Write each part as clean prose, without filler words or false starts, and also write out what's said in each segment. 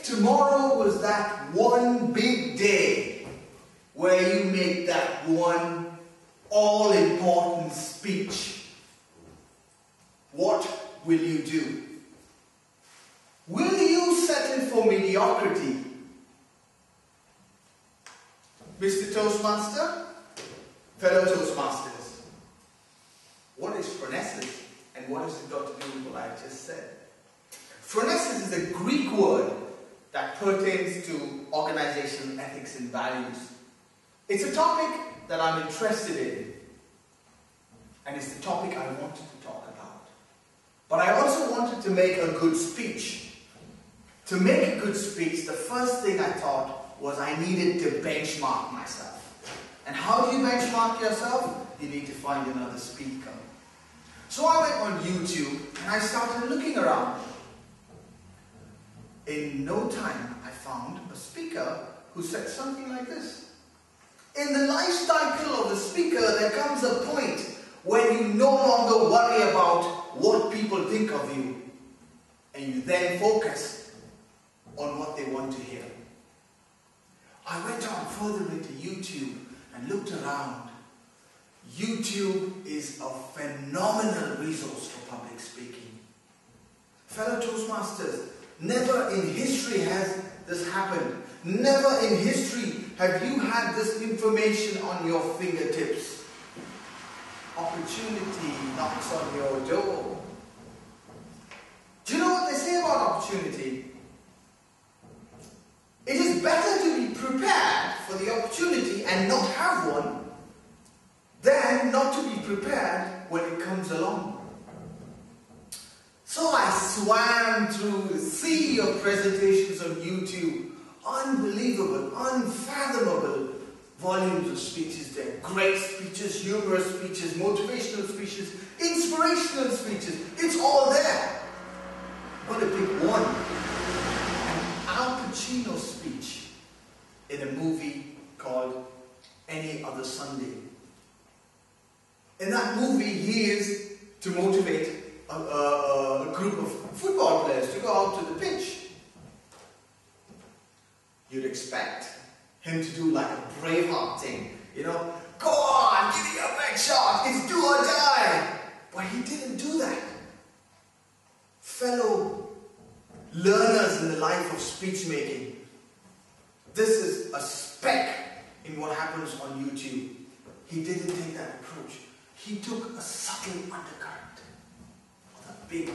tomorrow was that one big day where you make that one all-important speech, what will you do? Will you settle for mediocrity? Mr. Toastmaster, fellow Toastmasters, what is phronesis and what has it got to do with what I just said? Phronesis is a Greek word that pertains to organizational ethics and values. It's a topic that I'm interested in, and it's the topic I wanted to talk about. But I also wanted to make a good speech. To make a good speech, the first thing I thought was I needed to benchmark myself. And how do you benchmark yourself? You need to find another speaker. So I went on YouTube and I started looking around. In no time, I found a speaker who said something like this. In the life cycle of the speaker, there comes a point when you no longer worry about what people think of you, and you then focus on what they want to hear. I went on further into YouTube and looked around. YouTube is a phenomenal resource for public speaking. Fellow Toastmasters, never in history has this happened. Never in history have you had this information on your fingertips. Opportunity knocks on your door. Do you know what they say about opportunity? It is better to be prepared for the opportunity and not have one than not to be prepared when it comes along. So I swam through the sea of presentations on YouTube. Unbelievable, unfathomable volumes of speeches there. Great speeches, humorous speeches, motivational speeches, inspirational speeches. It's all there. But to pick one. Al Pacino's speech in a movie called Any Other Sunday. In that movie, he is to motivate a group of football players to go out to the pitch. You'd expect him to do like a Braveheart thing, you know, go on, give me your best shot, it's do or die. But he didn't do that. Fellow learners in the life of speech making, this is a speck in what happens on YouTube. He didn't take that approach. He took a subtle undercurrent. The big,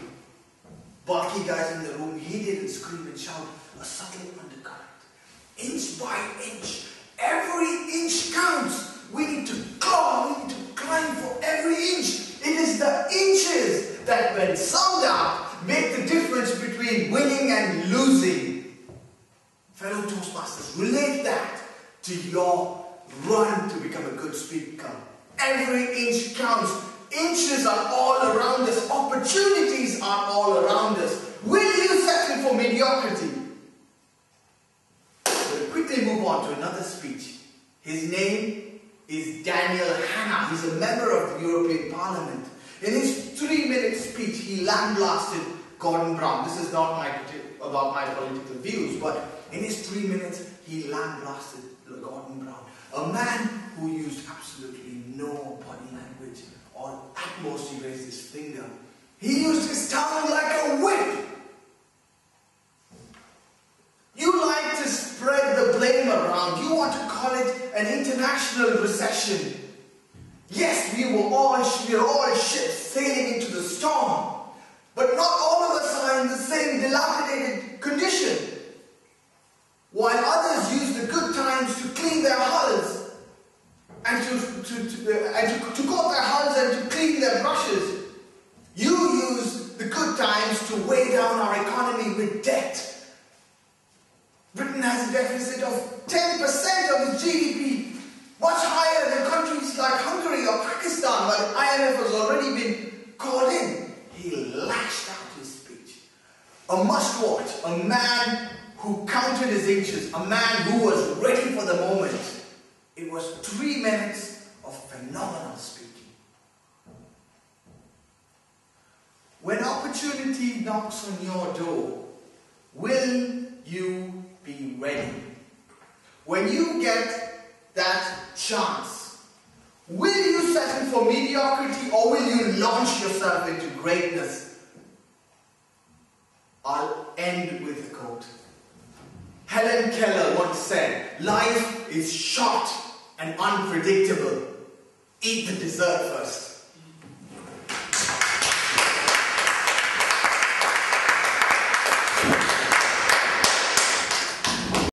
bulky guys in the room, he didn't scream and shout. A subtle undercurrent. Inch by inch. Every inch counts. We need to claw, we need to climb for every inch. It is the inches that, when summed up, make the difference between winning and losing. Fellow Toastmasters, relate that to your run to become a good speaker. Every inch counts. Inches are all around us. Opportunities are all around us. Will you settle for mediocrity? We'll quickly move on to another speech. His name is Daniel Hanna. He's a member of the European Parliament. In his 3-minute speech, he lambasted Gordon Brown. This is not about my political views, but in his 3 minutes, he lambasted Gordon Brown. A man who used absolutely no body language, or at most he raised his finger. He used his tongue like a whip. You like to spread the blame around. You want to call it an international recession. Yes, we're all ships sailing into the storm, but not all of us are in the same dilapidated condition. While others use the good times to clean their hulls and to coat their hulls and to clean their brushes, you use the good times to weigh down our economy with debt. Britain has a deficit of 10% of its GDP, much higher than countries like Hungary or Pakistan, where the IMF has already been called in. He lashed out his speech. A must-watch, a man who counted his inches, a man who was ready for the moment. It was 3 minutes of phenomenal speaking. When opportunity knocks on your door, will you be ready. When you get that chance, will you settle for mediocrity or will you launch yourself into greatness? I'll end with a quote. Helen Keller once said, "Life is short and unpredictable. Eat the dessert first."